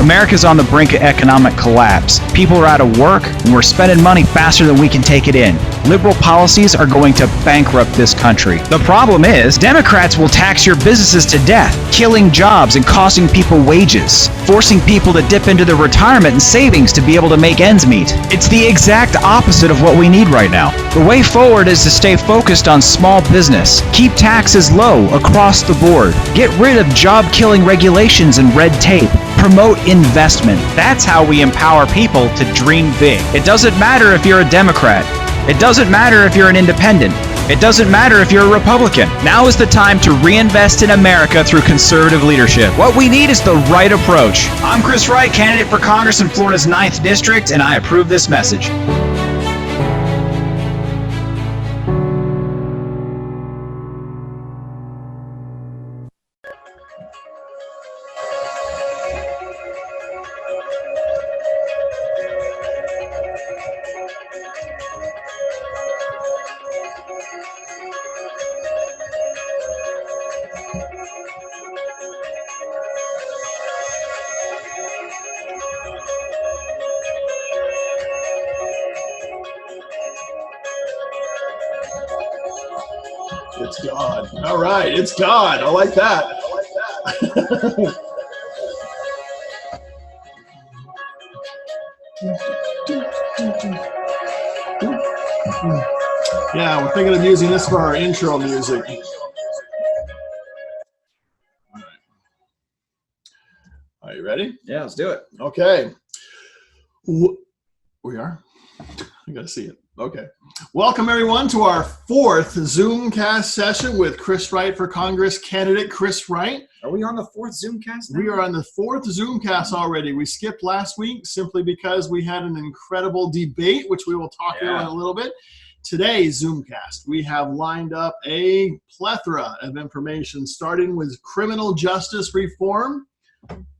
America's on the brink of economic collapse. People are out of work, and we're spending money faster than we can take it in. Liberal policies are going to bankrupt this country. The problem is, Democrats will tax your businesses to death, killing jobs and costing people wages, forcing people to dip into their retirement and savings to be able to make ends meet. It's the exact opposite of what we need right now. The way forward is to stay focused on small business, keep taxes low across the board, get rid of job-killing regulations and red tape, promote investment. That's how we empower people to dream big. It doesn't matter if you're a Democrat. It doesn't matter if you're an independent. It doesn't matter if you're a Republican. Now is the time to reinvest in America through conservative leadership. What we need is the right approach. I'm Chris Wright, candidate for Congress in Florida's 9th District, and I approve this message. It's God. All right, it's God. I like that. Yeah, we're thinking of using this for our intro music. All right. Are you ready? Yeah, let's do it. Okay. We are? I gotta see it. Okay. Welcome, everyone, to our 4th Zoomcast session with Chris Wright for Congress candidate Chris Wright. Are we on the 4th Zoomcast now? We are on the 4th Zoomcast already. We skipped last week simply because we had an incredible debate, which we will talk about in a little bit. Today's Zoomcast, we have lined up a plethora of information, starting with criminal justice reform,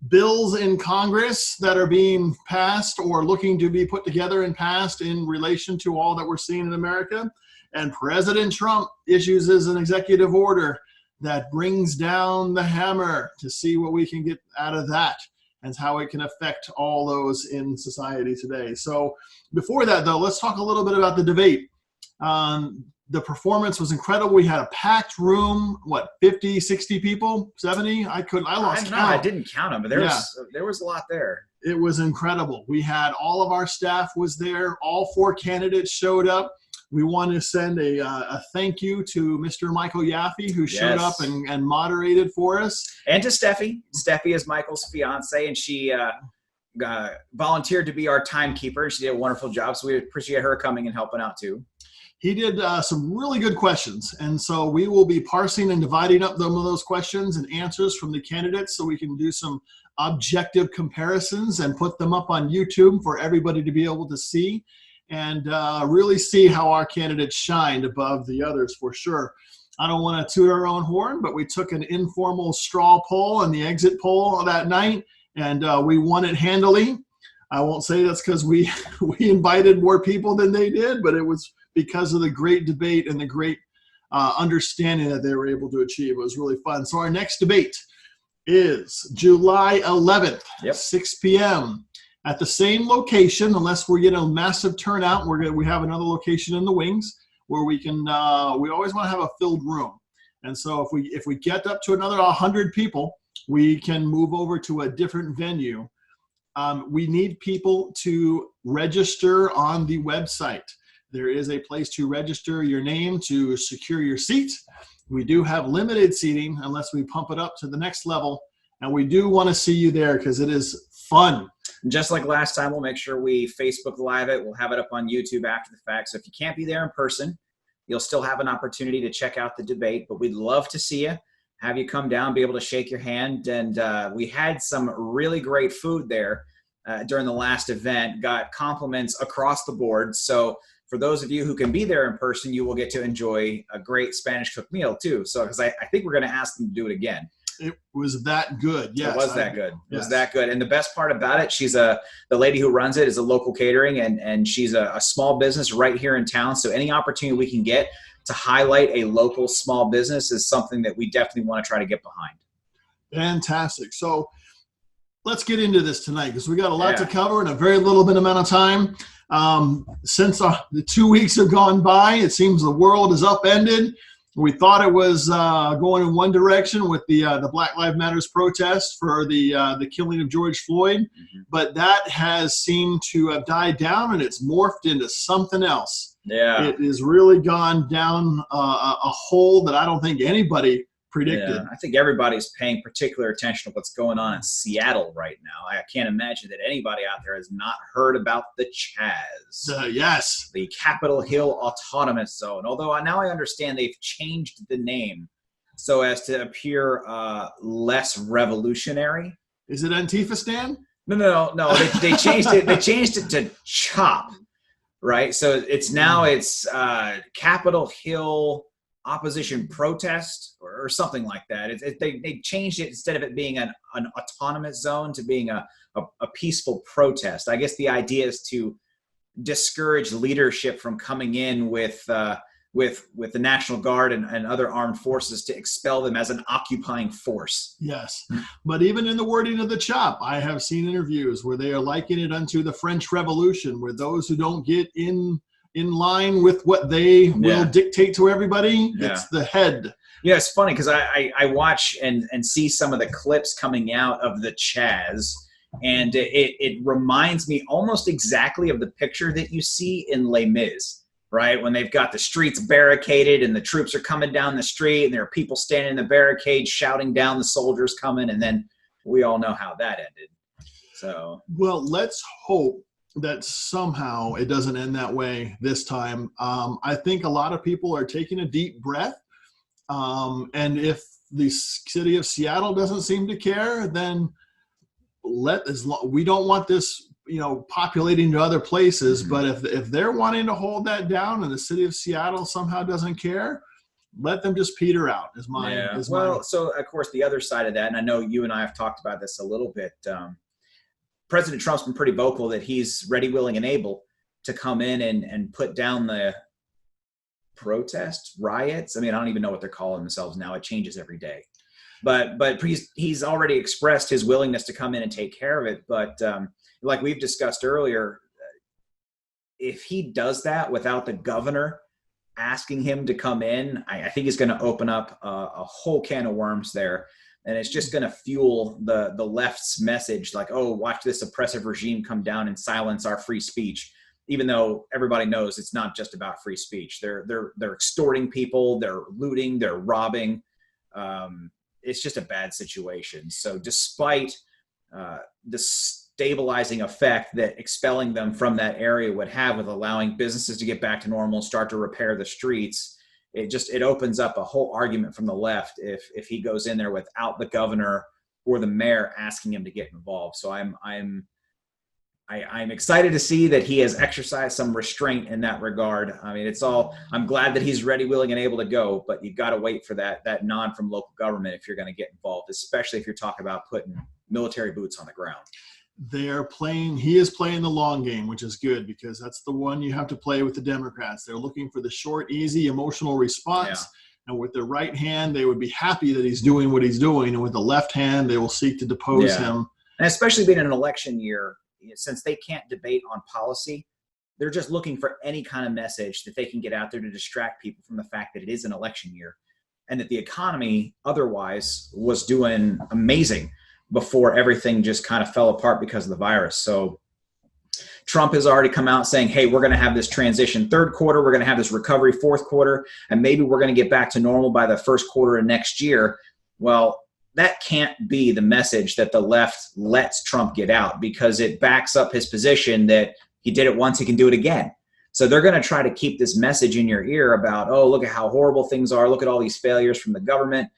bills in Congress that are being passed or looking to be put together and passed in relation to all that we're seeing in America. And President Trump issues as an executive order that brings down the hammer to see what we can get out of that and how it can affect all those in society today. So before that, though, let's talk a little bit about the debate. The performance was incredible. We had a packed room, 50, 60 people, 70? I lost count. I didn't count them, but there was a lot there. It was incredible. We had all of our staff was there. All 4 candidates showed up. We want to send a thank you to Mr. Michael Yaffe, who showed up and moderated for us. And to Steffi. Steffi is Michael's fiance, and she volunteered to be our timekeeper. She did a wonderful job, so we appreciate her coming and helping out too. He did some really good questions, and so we will be parsing and dividing up some of those questions and answers from the candidates so we can do some objective comparisons and put them up on YouTube for everybody to be able to see and really see how our candidates shined above the others for sure. I don't want to toot our own horn, but we took an informal straw poll and the exit poll that night, and we won it handily. I won't say that's because we invited more people than they did, but it was because of the great debate and the great understanding that they were able to achieve. It was really fun. So our next debate is July 11th, 6 p.m. at the same location, unless we get a massive turnout. We have another location in the wings where we can. We always want to have a filled room, and so if we get up to another 100 people, we can move over to a different venue. We need people to register on the website. There is a place to register your name to secure your seat. We do have limited seating unless we pump it up to the next level. And we do want to see you there because it is fun. Just like last time, we'll make sure we Facebook Live it. We'll have it up on YouTube after the fact. So if you can't be there in person, you'll still have an opportunity to check out the debate. But we'd love to see you, have you come down, be able to shake your hand. And we had some really great food there during the last event, got compliments across the board. So for those of you who can be there in person, you will get to enjoy a great Spanish cooked meal too. So, because I think we're going to ask them to do it again. It was that good. Yes, it was that good. It was that good. And the best part about it, the lady who runs it is a local catering, and she's a small business right here in town. So any opportunity we can get to highlight a local small business is something that we definitely want to try to get behind. Fantastic. So let's get into this tonight because we got a lot to cover in a very little bit amount of time. Since the 2 weeks have gone by, it seems the world is upended. We thought it was going in one direction with the Black Lives Matters protest for the killing of George Floyd, but that has seemed to have died down and it's morphed into something else. Yeah, it has really gone down a hole that I don't think anybody predicted. Yeah, I think everybody's paying particular attention to what's going on in Seattle right now. I can't imagine that anybody out there has not heard about the Chaz. Yes. The Capitol Hill Autonomous Zone. Although now I understand they've changed the name so as to appear less revolutionary. Is it Antifa-stan? No. They changed it. They changed it to CHOP, right? So it's Capitol Hill Opposition Protest or something like that. They changed it instead of it being an autonomous zone to being a peaceful protest. I guess the idea is to discourage leadership from coming in with the National Guard and other armed forces to expel them as an occupying force. Yes, but even in the wording of the CHOP, I have seen interviews where they are likening it unto the French Revolution, where those who don't get in line with what they will dictate to everybody, it's the head. Yeah, it's funny because I watch and see some of the clips coming out of the Chaz, and it reminds me almost exactly of the picture that you see in Les Mis, right? When they've got the streets barricaded and the troops are coming down the street and there are people standing in the barricade shouting down the soldiers coming, and then we all know how that ended. So, well, let's hope that somehow it doesn't end that way this time. I think a lot of people are taking a deep breath. And if the city of Seattle doesn't seem to care, then we don't want this, populating to other places. But if they're wanting to hold that down and the city of Seattle somehow doesn't care, let them just peter out So of course the other side of that, and I know you and I have talked about this a little bit, President Trump's been pretty vocal that he's ready, willing, and able to come in and put down the protests, riots. I mean, I don't even know what they're calling themselves now. It changes every day. But he's already expressed his willingness to come in and take care of it. But like we've discussed earlier, if he does that without the governor asking him to come in, I think he's going to open up a whole can of worms there. And it's just going to fuel the left's message like, oh, watch this oppressive regime come down and silence our free speech, even though everybody knows it's not just about free speech. They're extorting people, they're looting, they're robbing. It's just a bad situation. So despite the stabilizing effect that expelling them from that area would have with allowing businesses to get back to normal, start to repair the streets, it opens up a whole argument from the left if he goes in there without the governor or the mayor asking him to get involved. So I'm excited to see that he has exercised some restraint in that regard. I mean, I'm glad that he's ready, willing, and able to go, but you've got to wait for that nod from local government if you're going to get involved, especially if you're talking about putting military boots on the ground. He is playing the long game, which is good because that's the one you have to play with the Democrats. They're looking for the short, easy, emotional response. And with the right hand, they would be happy that he's doing what he's doing. And with the left hand, they will seek to depose him. And especially being an election year, since they can't debate on policy, they're just looking for any kind of message that they can get out there to distract people from the fact that it is an election year and that the economy otherwise was doing amazing before everything just kind of fell apart because of the virus. So Trump has already come out saying, hey, we're going to have this transition third quarter, we're going to have this recovery fourth quarter, and maybe we're going to get back to normal by the first quarter of next year. Well, that can't be the message that the left lets Trump get out because it backs up his position that he did it once, he can do it again. So they're going to try to keep this message in your ear about, oh, look at how horrible things are. Look at all these failures from the government.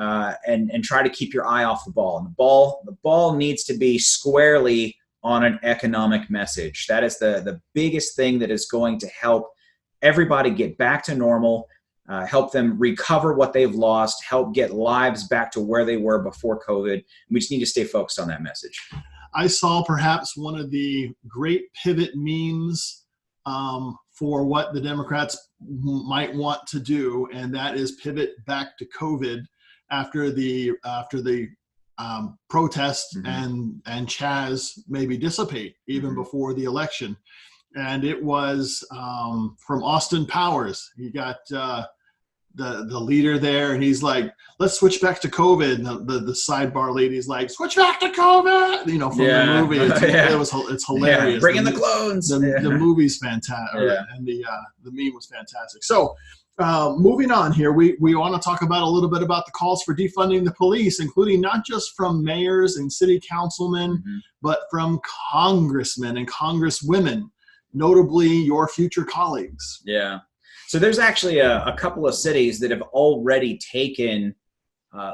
And try to keep your eye off the ball. And the ball needs to be squarely on an economic message. That is the biggest thing that is going to help everybody get back to normal, help them recover what they've lost, help get lives back to where they were before COVID. We just need to stay focused on that message. I saw perhaps one of the great pivot memes for what the Democrats might want to do, and that is pivot back to COVID. After the protest and Chaz maybe dissipate even before the election. And it was from Austin Powers. You got the leader there, and he's like, let's switch back to COVID. And the sidebar lady's like, switch back to COVID, from the movie. It's hilarious. Yeah. Bring in the clones. The movie's fantastic. And the meme was fantastic. So moving on here, we want to talk about a little bit about the calls for defunding the police, including not just from mayors and city councilmen, but from congressmen and congresswomen, notably your future colleagues. Yeah. So there's actually a couple of cities that have already taken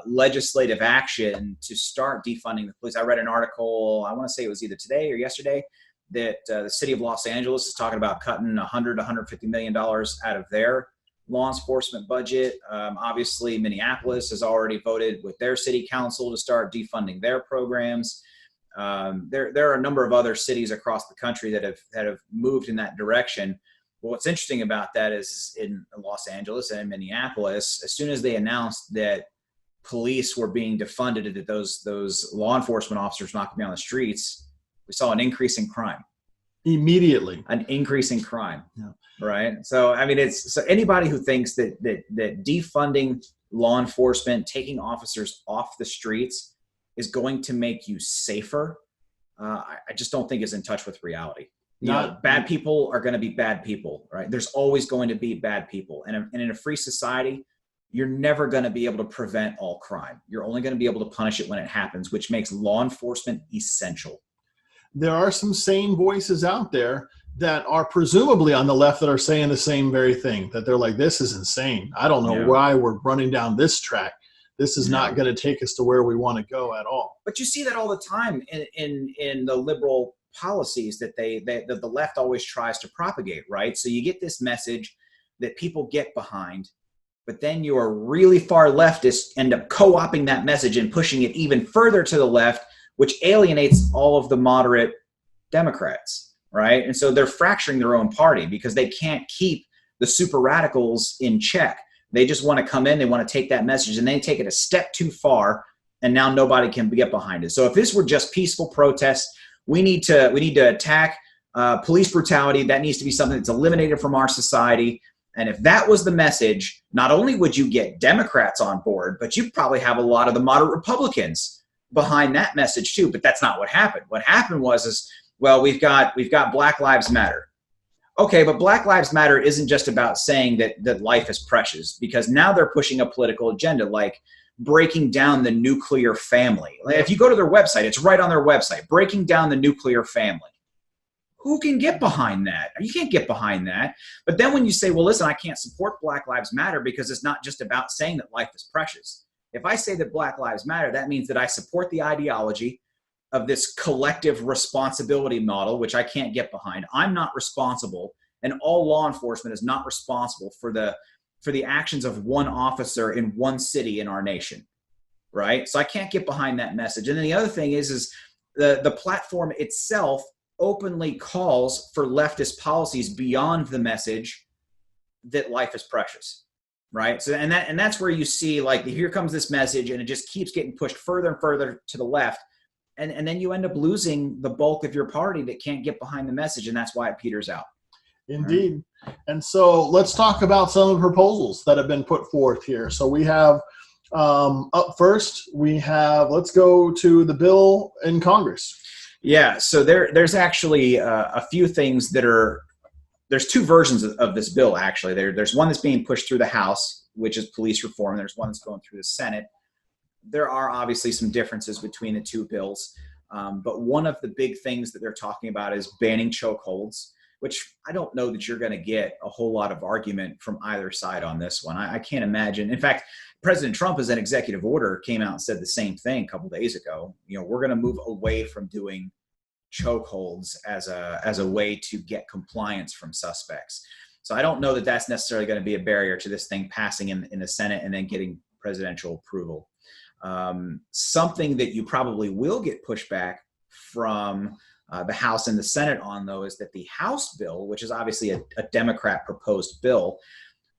legislative action to start defunding the police. I read an article, I want to say it was either today or yesterday, that the city of Los Angeles is talking about cutting $100 to $150 million out of their law enforcement budget. Obviously, Minneapolis has already voted with their city council to start defunding their programs. There are a number of other cities across the country that have moved in that direction. But what's interesting about that is in Los Angeles and in Minneapolis, as soon as they announced that police were being defunded, that those law enforcement officers not going to be on the streets, we saw an increase in crime. Immediately. An increase in crime. Yeah. Right. So, I mean, so anybody who thinks that defunding law enforcement, taking officers off the streets is going to make you safer, I just don't think is in touch with reality. Bad people are going to be bad people, right? There's always going to be bad people. And in a free society, you're never going to be able to prevent all crime. You're only going to be able to punish it when it happens, which makes law enforcement essential. There are some sane voices out there that are presumably on the left that are saying the same very thing, that they're like, this is insane. I don't know why we're running down this track. This is not going to take us to where we want to go at all. But you see that all the time in the liberal policies that that the left always tries to propagate, right? So you get this message that people get behind, but then your really far leftists end up co-opting that message and pushing it even further to the left, which alienates all of the moderate Democrats, right? And so they're fracturing their own party because they can't keep the super radicals in check. They just want to come in, they want to take that message, and they take it a step too far, and now nobody can get behind it. So if this were just peaceful protests, we need to attack police brutality. That needs to be something that's eliminated from our society. And if that was the message, not only would you get Democrats on board, but you probably have a lot of the moderate Republicans behind that message too. But that's not what happened. What happened was we've got Black Lives Matter. Okay, but Black Lives Matter isn't just about saying that life is precious, because now they're pushing a political agenda like breaking down the nuclear family. If you go to their website, it's right on their website, breaking down the nuclear family. Who can get behind that? You can't get behind that. But then when you say, well, listen, I can't support Black Lives Matter because it's not just about saying that life is precious. If I say that Black Lives Matter, that means that I support the ideology of this collective responsibility model, which I can't get behind. I'm not responsible, and all law enforcement is not responsible for the actions of one officer in one city in our nation, right? So I can't get behind that message. And then the other thing is the platform itself openly calls for leftist policies beyond the message that life is precious, right? So and that's where you see, like, here comes this message, and it just keeps getting pushed further and further to the left, and then you end up losing the bulk of your party that can't get behind the message, and that's why it peters out. Indeed. And so let's talk about some of the proposals that have been put forth here. So we have up first, let's go to the bill in Congress. Yeah, so there's actually a few things there's two versions of this bill, actually. There's one that's being pushed through the House, which is police reform. There's one that's going through the Senate. There are obviously some differences between the two bills, but one of the big things that they're talking about is banning chokeholds, which I don't know that you're going to get a whole lot of argument from either side on this one. I can't imagine. In fact, President Trump, as an executive order, came out and said the same thing a couple of days ago. We're going to move away from doing chokeholds as a way to get compliance from suspects. So I don't know that that's necessarily going to be a barrier to this thing passing in the Senate and then getting presidential approval. Something that you probably will get pushback from the House and the Senate on, though, is that the House bill, which is obviously a Democrat proposed bill,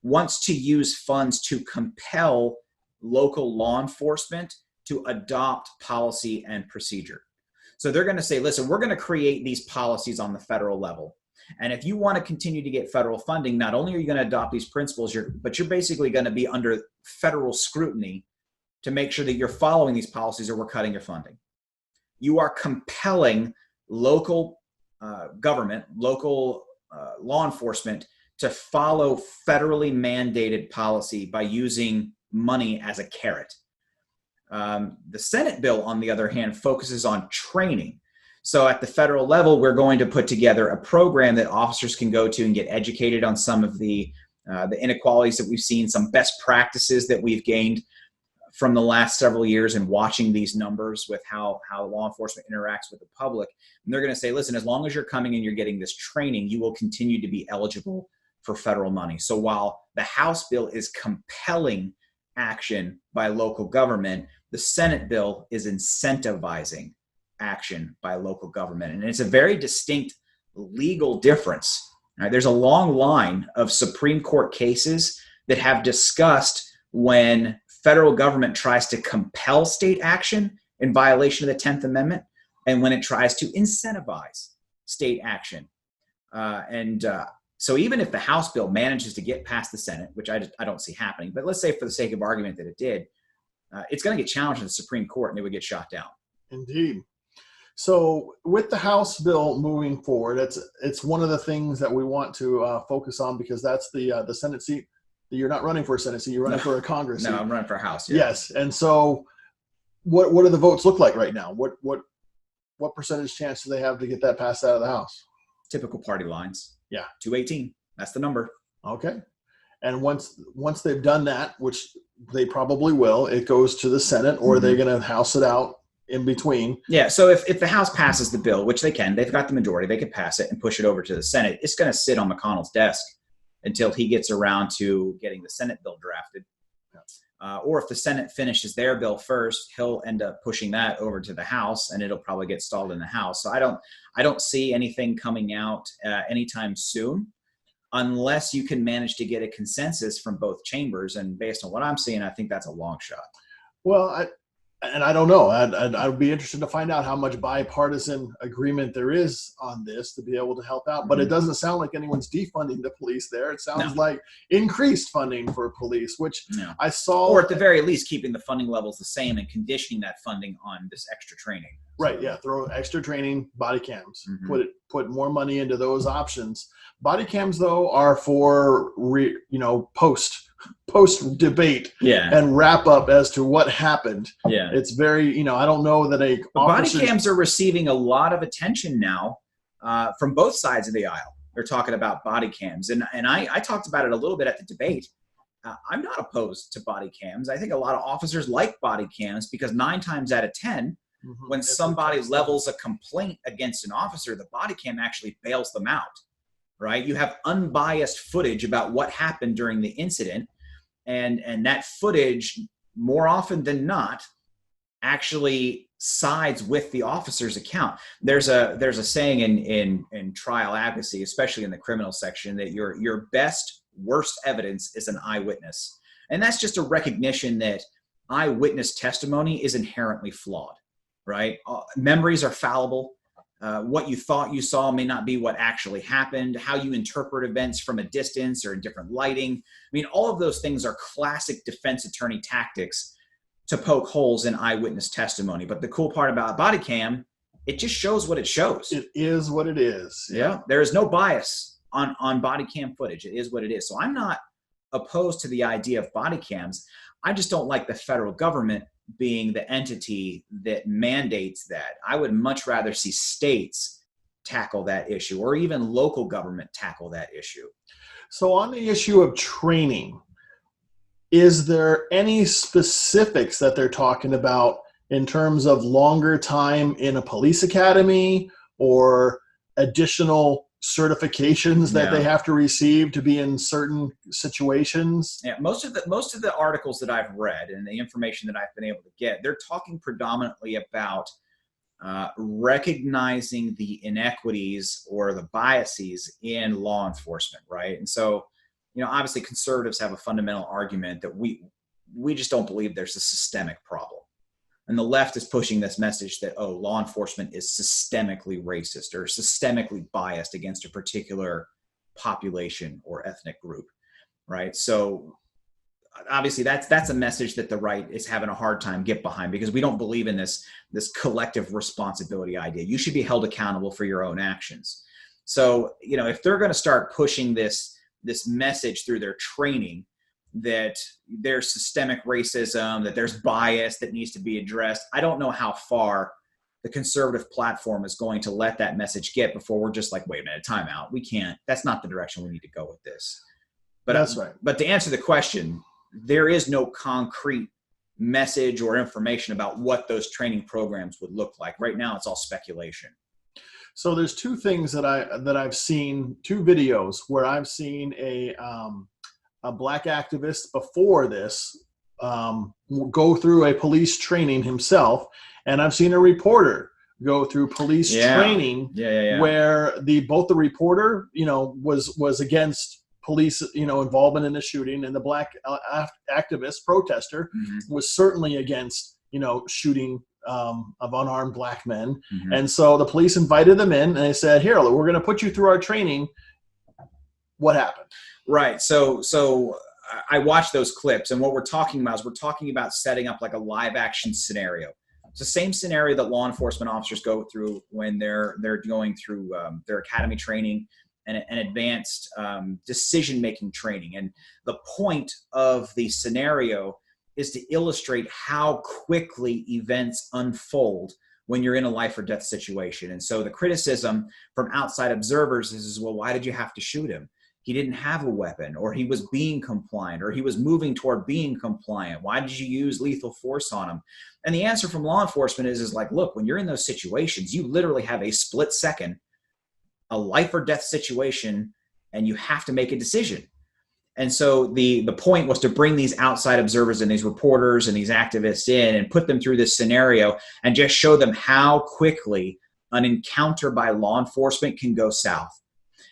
wants to use funds to compel local law enforcement to adopt policy and procedure. So they're going to say, listen, we're going to create these policies on the federal level. And if you want to continue to get federal funding, not only are you going to adopt these principles, but you're basically going to be under federal scrutiny to make sure that you're following these policies or we're cutting your funding. You are compelling local government, local law enforcement to follow federally mandated policy by using money as a carrot. The Senate bill, on the other hand, focuses on training. So at the federal level, we're going to put together a program that officers can go to and get educated on some of the inequalities that we've seen, some best practices that we've gained from the last several years and watching these numbers with how law enforcement interacts with the public. And they're going to say, listen, as long as you're coming and you're getting this training, you will continue to be eligible for federal money. So while the House bill is compelling action by local government, the Senate bill is incentivizing action by local government. And it's a very distinct legal difference. Right? There's a long line of Supreme Court cases that have discussed when federal government tries to compel state action in violation of the 10th Amendment and when it tries to incentivize state action. So even if the House bill manages to get past the Senate, which I don't see happening, but let's say for the sake of argument that it did, it's going to get challenged in the Supreme Court and it would get shot down. Indeed. So with the House bill moving forward, it's one of the things that we want to focus on, because that's the Senate seat. You're not running for a Senate seat, you're running for a Congress seat. No, I'm running for a House. Yeah. Yes. And so what do the votes look like right now? What percentage chance do they have to get that passed out of the House? Typical party lines. Yeah. 218. That's the number. Okay. And once they've done that, which they probably will, it goes to the Senate, or they're going to House it out in between. Yeah. So if the House passes the bill, which they can, they've got the majority, they could pass it and push it over to the Senate. It's going to sit on McConnell's desk until he gets around to getting the Senate bill drafted. Or if the Senate finishes their bill first, he'll end up pushing that over to the House, and it'll probably get stalled in the House. So I don't see anything coming out anytime soon, unless you can manage to get a consensus from both chambers. And based on what I'm seeing, I think that's a long shot. Well, I don't know. I'd be interested to find out how much bipartisan agreement there is on this to be able to help out. But it doesn't sound like anyone's defunding the police there. It sounds like increased funding for police, which I saw. Or at the very least, keeping the funding levels the same and conditioning that funding on this extra training. Right. Yeah. Throw extra training, body cams, put more money into those options. Body cams, though, are for, post debate and wrap up as to what happened. Yeah. It's very, I don't know that body cams are receiving a lot of attention now from both sides of the aisle. They're talking about body cams. And I talked about it a little bit at the debate. I'm not opposed to body cams. I think a lot of officers like body cams because 9 times out of 10, when somebody levels a complaint against an officer, the body cam actually bails them out, right? You have unbiased footage about what happened during the incident. And that footage, more often than not, actually sides with the officer's account. There's a saying in trial advocacy, especially in the criminal section, that your worst evidence is an eyewitness. And that's just a recognition that eyewitness testimony is inherently flawed, right? Memories are fallible. What you thought you saw may not be what actually happened. How you interpret events from a distance or in different lighting. I mean, all of those things are classic defense attorney tactics to poke holes in eyewitness testimony. But the cool part about a body cam, it just shows what it shows. It is what it is. Yeah. There is no bias on body cam footage. It is what it is. So I'm not opposed to the idea of body cams. I just don't like the federal government being the entity that mandates that. I would much rather see states tackle that issue, or even local government tackle that issue. So on the issue of training, is there any specifics that they're talking about in terms of longer time in a police academy or additional certifications that they have to receive to be in certain situations? Yeah, most of the articles that I've read and the information that I've been able to get, they're talking predominantly about recognizing the inequities or the biases in law enforcement, right? And so, obviously conservatives have a fundamental argument that we just don't believe there's a systemic problem, And the left is pushing this message that, oh, law enforcement is systemically racist or systemically biased against a particular population or ethnic group, right? So obviously that's a message that the right is having a hard time get behind, because we don't believe in this collective responsibility idea. You should be held accountable for your own actions. So, if they're going to start pushing this message through their training, that there's systemic racism, that there's bias that needs to be addressed, I don't know how far the conservative platform is going to let that message get before we're just like, wait a minute, time out. We can't, that's not the direction we need to go with this. But that's right. But to answer the question, there is no concrete message or information about what those training programs would look like. Right now, it's all speculation. So there's two things that I've seen, two videos where I've seen a black activist before this go through a police training himself, and I've seen a reporter go through police training where both the reporter was against police involvement in the shooting, and the black activist protester was certainly against shooting of unarmed black men. And so the police invited them in and they said, here, we're going to put you through our training. What happened? Right. So I watched those clips, and what we're talking about is setting up like a live action scenario. It's the same scenario that law enforcement officers go through when they're going through their academy training and advanced decision-making training. And the point of the scenario is to illustrate how quickly events unfold when you're in a life or death situation. And so the criticism from outside observers is, well, why did you have to shoot him? He didn't have a weapon, or he was being compliant, or he was moving toward being compliant. Why did you use lethal force on him? And the answer from law enforcement is like, look, when you're in those situations, you literally have a split second, a life or death situation, and you have to make a decision. And so the point was to bring these outside observers and these reporters and these activists in and put them through this scenario and just show them how quickly an encounter by law enforcement can go south,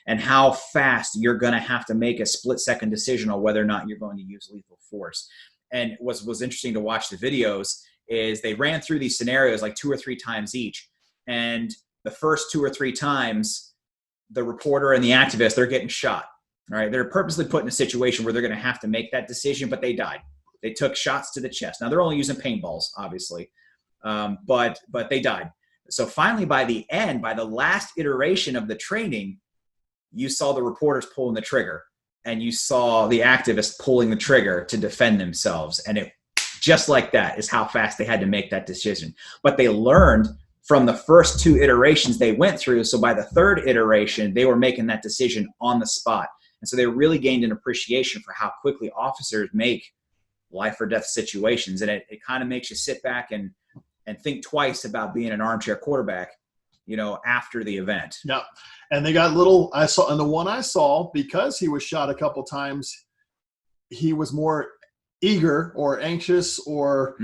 and how fast you're going to have to make a split-second decision on whether or not you're going to use lethal force. And what was interesting to watch the videos is they ran through these scenarios like 2 or 3 times each. And the first 2 or 3 times, the reporter and the activist, they're getting shot. All right, they're purposely put in a situation where they're going to have to make that decision, but they died. They took shots to the chest. Now, they're only using paintballs, obviously, but they died. So finally, by the end, by the last iteration of the training, you saw the reporters pulling the trigger, and you saw the activists pulling the trigger to defend themselves. And it just like that is how fast they had to make that decision. But they learned from the first 2 iterations they went through. So by the 3rd iteration, they were making that decision on the spot. And so they really gained an appreciation for how quickly officers make life or death situations. And it kind of makes you sit back and think twice about being an armchair quarterback, after the event. Yeah. And they got and the one I saw, because he was shot a couple times, he was more eager or anxious or,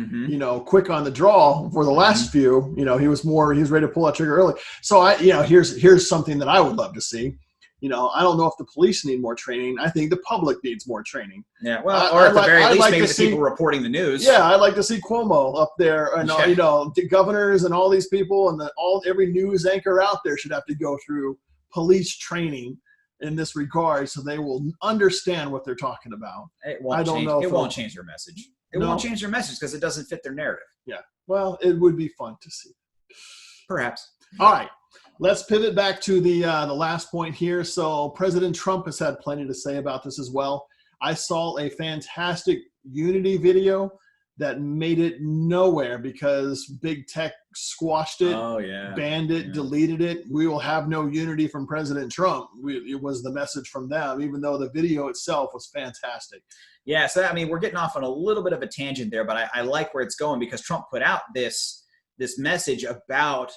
quick on the draw for the last few. He was ready to pull that trigger early. So here's something that I would love to see. I don't know if the police need more training. I think the public needs more training. Yeah, well, or at the very least, maybe the people reporting the news. Yeah, I'd like to see Cuomo up there, and the governors and all these people, and every news anchor out there should have to go through police training in this regard, so they will understand what they're talking about. It won't change their message. It won't change their message because it doesn't fit their narrative. Yeah, well, it would be fun to see. Perhaps. All right. Let's pivot back to the last point here. So President Trump has had plenty to say about this as well. I saw a fantastic Unity video that made it nowhere because big tech squashed it, banned it, deleted it. We will have no unity from President Trump. It was the message from them, even though the video itself was fantastic. Yeah, so we're getting off on a little bit of a tangent there, but I like where it's going, because Trump put out this message about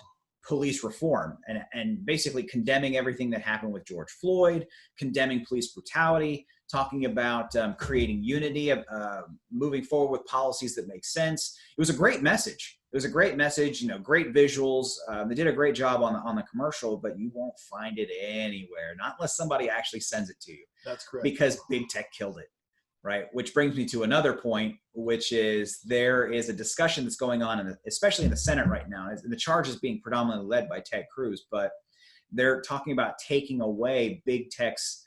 police reform and basically condemning everything that happened with George Floyd, condemning police brutality, talking about creating unity, moving forward with policies that make sense. It was a great message. Great visuals. They did a great job on the commercial, but you won't find it anywhere, not unless somebody actually sends it to you. That's correct. Because big tech killed it. right? Which brings me to another point, which is there is a discussion that's going on, especially in the Senate right now. And the charge is being predominantly led by Ted Cruz, but they're talking about taking away big tech's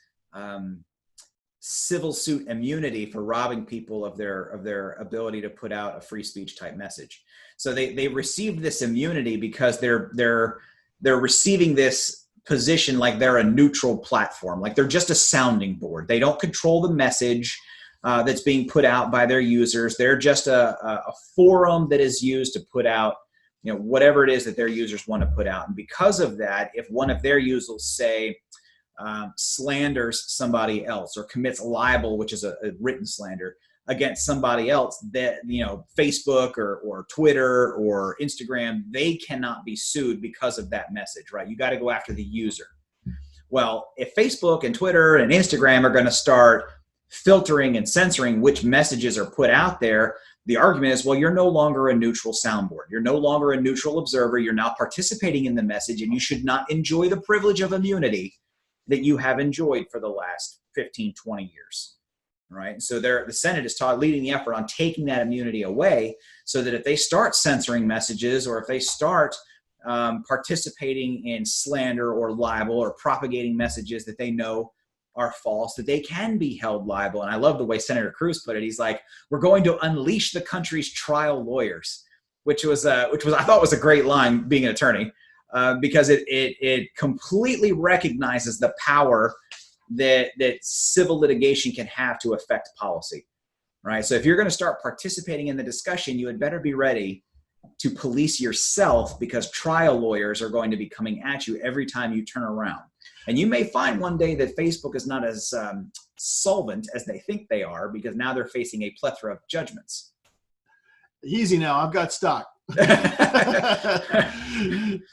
civil suit immunity for robbing people of their ability to put out a free speech type message. So they received this immunity because they're receiving this position like they're a neutral platform, like they're just a sounding board. They don't control the message that's being put out by their users. They're just a forum that is used to put out, whatever it is that their users want to put out. And because of that, if one of their users, say, slanders somebody else or commits libel, which is a written slander against somebody else, that Facebook or Twitter or Instagram, they cannot be sued because of that message, right? You got to go after the user. Well, if Facebook and Twitter and Instagram are going to start filtering and censoring which messages are put out there, the argument is, well, you're no longer a neutral soundboard. You're no longer a neutral observer. You're now participating in the message, and you should not enjoy the privilege of immunity that you have enjoyed for the last 15, 20 years. Right. So the Senate is leading the effort on taking that immunity away so that if they start censoring messages or if they start participating in slander or libel or propagating messages that they know are false, that they can be held liable. And I love the way Senator Cruz put it. He's like, we're going to unleash the country's trial lawyers, which was I thought was a great line, being an attorney, because it completely recognizes the power that civil litigation can have to affect policy, right? So if you're going to start participating in the discussion, you had better be ready to police yourself, because trial lawyers are going to be coming at you every time you turn around. And you may find one day that Facebook is not as solvent as they think they are, because now they're facing a plethora of judgments. Easy now, I've got stock.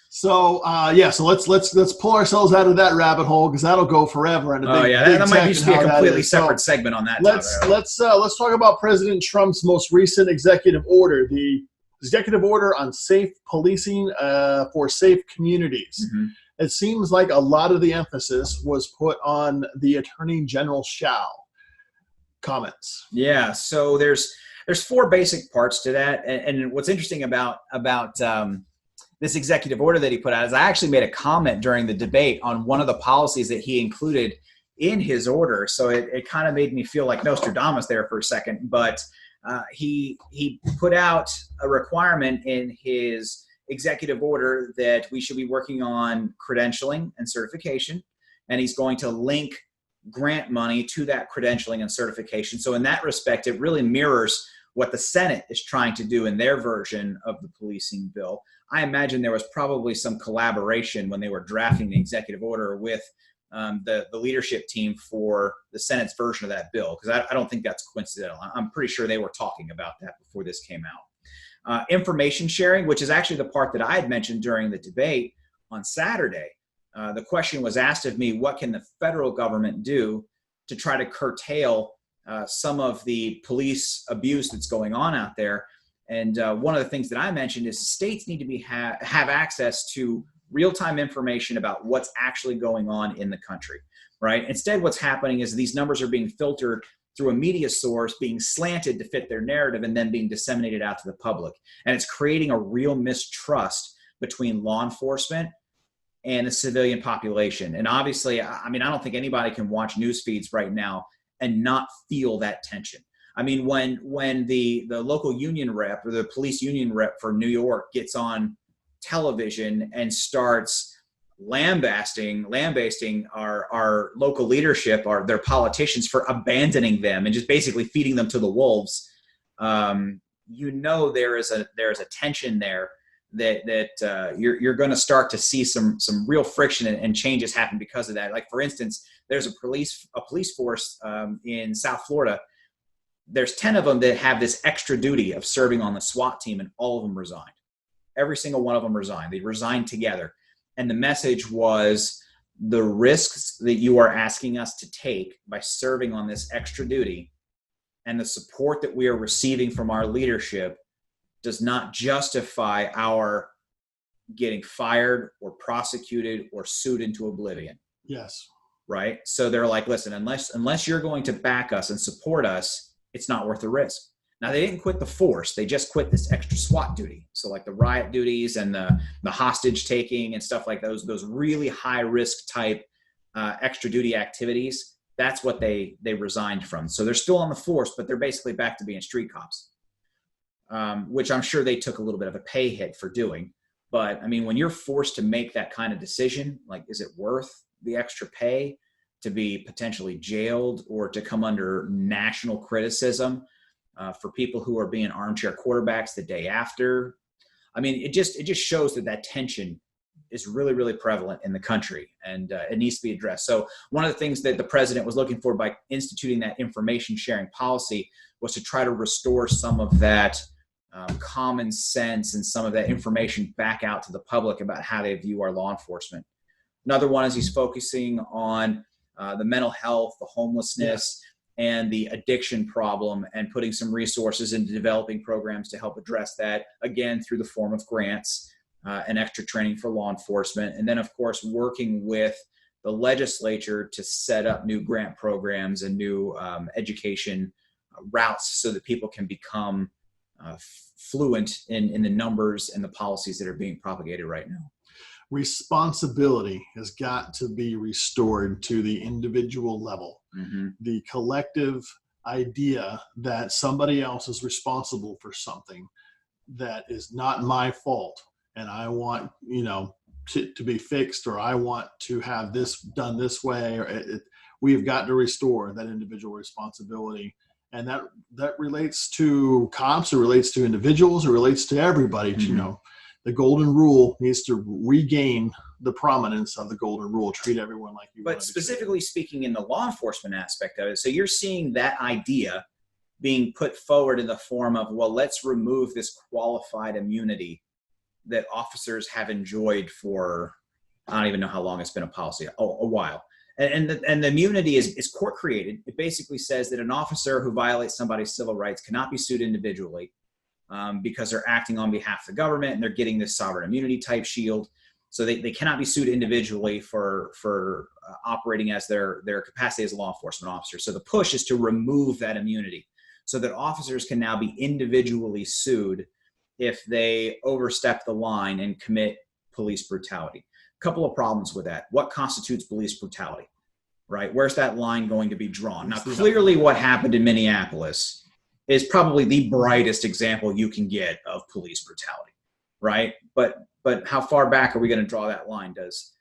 So let's pull ourselves out of that rabbit hole, because that'll go forever. And that might be a completely separate segment on that. Let's talk about President Trump's most recent executive order, the executive order on safe policing for safe communities. Mm-hmm. It seems like a lot of the emphasis was put on the Attorney General shall. Comments? Yeah, so there's four basic parts to that, and what's interesting about this executive order that he put out is I actually made a comment during the debate on one of the policies that he included in his order. So it kind of made me feel like Nostradamus there for a second, but he put out a requirement in his executive order that we should be working on credentialing and certification, and he's going to link grant money to that credentialing and certification. So in that respect, it really mirrors what the Senate is trying to do in their version of the policing bill. I imagine there was probably some collaboration when they were drafting the executive order with the leadership team for the Senate's version of that bill, because I don't think that's coincidental. I'm pretty sure they were talking about that before this came out. Information sharing, which is actually the part that I had mentioned during the debate on Saturday. The question was asked of me, what can the federal government do to try to curtail some of the police abuse that's going on out there? And one of the things that I mentioned is states need to have access to real-time information about what's actually going on in the country, right? Instead, what's happening is these numbers are being filtered through a media source, being slanted to fit their narrative, and then being disseminated out to the public. And it's creating a real mistrust between law enforcement and the civilian population. And obviously, I don't think anybody can watch news feeds right now and not feel that tension. I mean, when the local union rep or the police union rep for New York gets on television and starts lambasting our local leadership, their politicians, for abandoning them and just basically feeding them to the wolves, there is a tension there that you're going to start to see some real friction and changes happen because of that. Like, for instance, there's a police force in South Florida. There's 10 of them that have this extra duty of serving on the SWAT team, and all of them resigned. Every single one of them resigned. They resigned together. And the message was, the risks that you are asking us to take by serving on this extra duty and the support that we are receiving from our leadership does not justify our getting fired or prosecuted or sued into oblivion. Yes. right? So they're like, listen, unless you're going to back us and support us, it's not worth the risk. Now, they didn't quit the force. They just quit this extra SWAT duty. So like the riot duties and the hostage taking and stuff like those really high risk type extra duty activities, that's what they resigned from. So they're still on the force, but they're basically back to being street cops, which I'm sure they took a little bit of a pay hit for doing. But I mean, when you're forced to make that kind of decision, like, is it worth the extra pay to be potentially jailed or to come under national criticism for people who are being armchair quarterbacks the day after? I mean, it just shows that tension is really, really prevalent in the country, and it needs to be addressed. So one of the things that the president was looking for by instituting that information sharing policy was to try to restore some of that common sense and some of that information back out to the public about how they view our law enforcement. Another one is he's focusing on the mental health, the homelessness, and the addiction problem, and putting some resources into developing programs to help address that, again, through the form of grants and extra training for law enforcement. And then, of course, working with the legislature to set up new grant programs and new education routes so that people can become fluent in the numbers and the policies that are being propagated right now. Responsibility has got to be restored to the individual level. Mm-hmm. The collective idea that somebody else is responsible for something that is not my fault, and I want, to be fixed, or I want to have this done this way, or we've got to restore that individual responsibility. And that relates to cops, it relates to individuals, it relates to everybody. Mm-hmm. The golden rule needs to regain the prominence of the golden rule. Treat everyone like you want to be. But specifically speaking in the law enforcement aspect of it, so you're seeing that idea being put forward in the form of, well, let's remove this qualified immunity that officers have enjoyed for, I don't even know how long it's been a policy, a while. And the immunity is court created. It basically says that an officer who violates somebody's civil rights cannot be sued individually because they're acting on behalf of the government and they're getting this sovereign immunity type shield. So they cannot be sued individually for operating as their capacity as a law enforcement officer. So the push is to remove that immunity so that officers can now be individually sued if they overstep the line and commit police brutality. Couple of problems with that. What constitutes police brutality, right? Where's that line going to be drawn? Now, clearly what happened in Minneapolis is probably the brightest example you can get of police brutality, right? But how far back are we going to draw that line? Does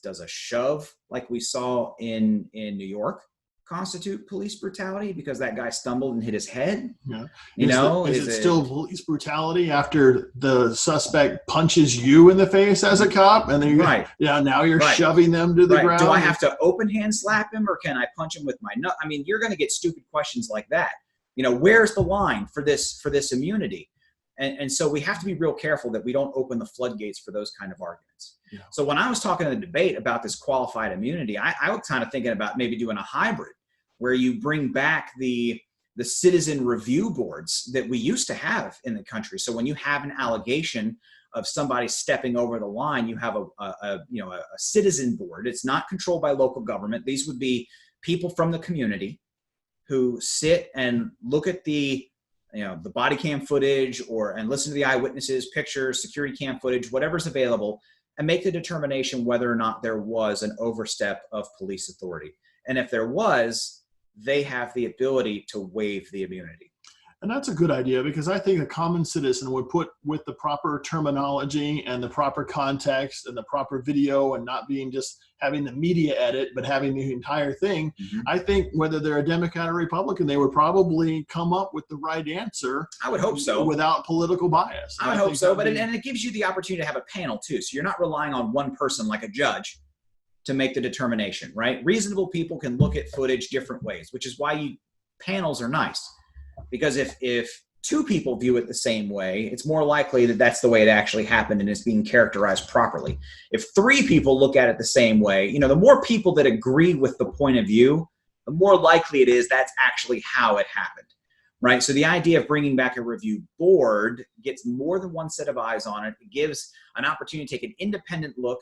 a shove like we saw in New York constitute police brutality because that guy stumbled and hit his head? Yeah. Is it still police brutality after the suspect punches you in the face as a cop, and then now you're shoving them to the ground? Do I have to open hand slap him, or can I punch him with my nut? I mean, you're going to get stupid questions like that. Where's the line for this immunity? And so we have to be real careful that we don't open the floodgates for those kind of arguments. Yeah. So when I was talking in the debate about this qualified immunity, I was kind of thinking about maybe doing a hybrid where you bring back the citizen review boards that we used to have in the country. So when you have an allegation of somebody stepping over the line, you have a citizen board. It's not controlled by local government. These would be people from the community who sit and look at the body cam footage and listen to the eyewitnesses, pictures, security cam footage, whatever's available, and make the determination whether or not there was an overstep of police authority. And if there was, they have the ability to waive the immunity. And that's a good idea, because I think a common citizen would put, with the proper terminology and the proper context and the proper video, and not being just having the media edit, but having the entire thing. Mm-hmm. I think whether they're a Democrat or Republican, they would probably come up with the right answer. I would hope so. Without political bias. I would hope so. But it gives you the opportunity to have a panel too. So you're not relying on one person like a judge to make the determination, right? Reasonable people can look at footage different ways, which is why panels are nice. Because if two people view it the same way, it's more likely that that's the way it actually happened and it's being characterized properly. If three people look at it the same way, the more people that agree with the point of view, the more likely it is that's actually how it happened, right? So the idea of bringing back a review board gets more than one set of eyes on it. It gives an opportunity to take an independent look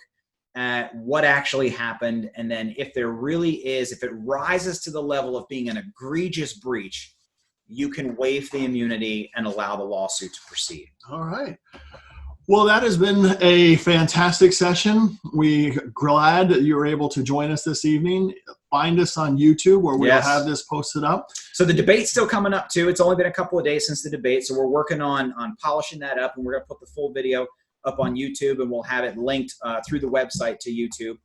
at what actually happened, and then if there really is, if it rises to the level of being an egregious breach, you can waive the immunity and allow the lawsuit to proceed. All right. Well, that has been a fantastic session. We're glad that you were able to join us this evening. Find us on YouTube where we'll have this posted up. So the debate's still coming up too. It's only been a couple of days since the debate, so we're working on polishing that up, and we're going to put the full video up on YouTube, and we'll have it linked through the website to YouTube.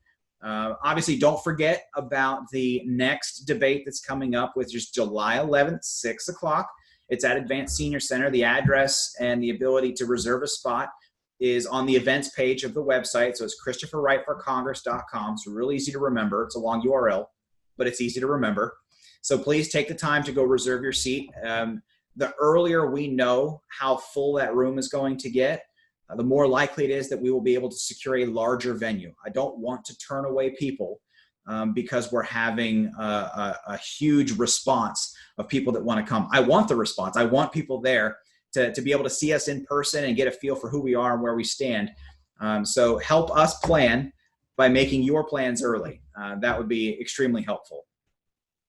Obviously, don't forget about the next debate that's coming up, which is July 11th, 6 o'clock. It's at Advanced Senior Center. The address and the ability to reserve a spot is on the events page of the website. So it's ChristopherWrightForCongress.com. It's really easy to remember. It's a long URL, but it's easy to remember. So please take the time to go reserve your seat. The earlier we know how full that room is going to get, the more likely it is that we will be able to secure a larger venue. I don't want to turn away people because we're having a huge response of people that want to come. I want the response. I want people there to be able to see us in person and get a feel for who we are and where we stand. So help us plan by making your plans early. That would be extremely helpful.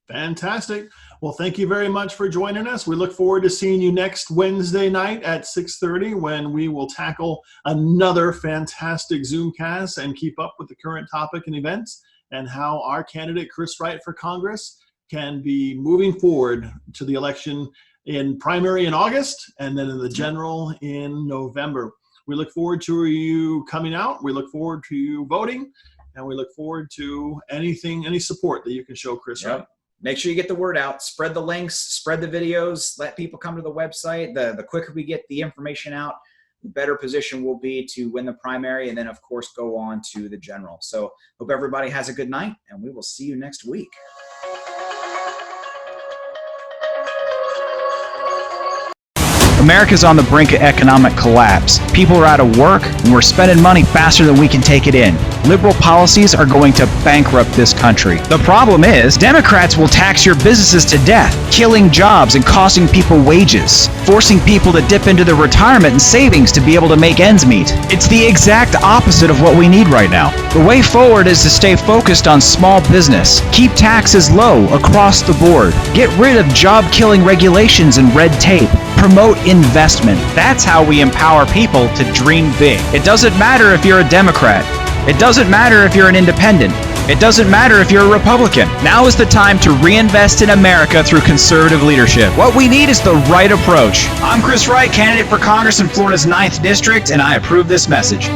Fantastic. Well, thank you very much for joining us. We look forward to seeing you next Wednesday night at 6:30 when we will tackle another fantastic Zoomcast and keep up with the current topic and events and how our candidate, Chris Wright for Congress, can be moving forward to the election in primary in August and then in the general in November. We look forward to you coming out. We look forward to you voting, and we look forward to any support that you can show Chris Wright. Make sure you get the word out, spread the links, spread the videos, let people come to the website. The quicker we get the information out, the better position we'll be to win the primary and then, of course, go on to the general. So hope everybody has a good night, and we will see you next week. America's on the brink of economic collapse. People are out of work, and we're spending money faster than we can take it in. Liberal policies are going to bankrupt this country. The problem is, Democrats will tax your businesses to death, killing jobs and costing people wages, forcing people to dip into their retirement and savings to be able to make ends meet. It's the exact opposite of what we need right now. The way forward is to stay focused on small business, keep taxes low across the board, get rid of job-killing regulations and red tape, promote investment. That's how we empower people to dream big. It doesn't matter if you're a Democrat. It doesn't matter if you're an independent. It doesn't matter if you're a Republican. Now is the time to reinvest in America through conservative leadership. What we need is the right approach. I'm Chris Wright, candidate for Congress in Florida's 9th District, and I approve this message.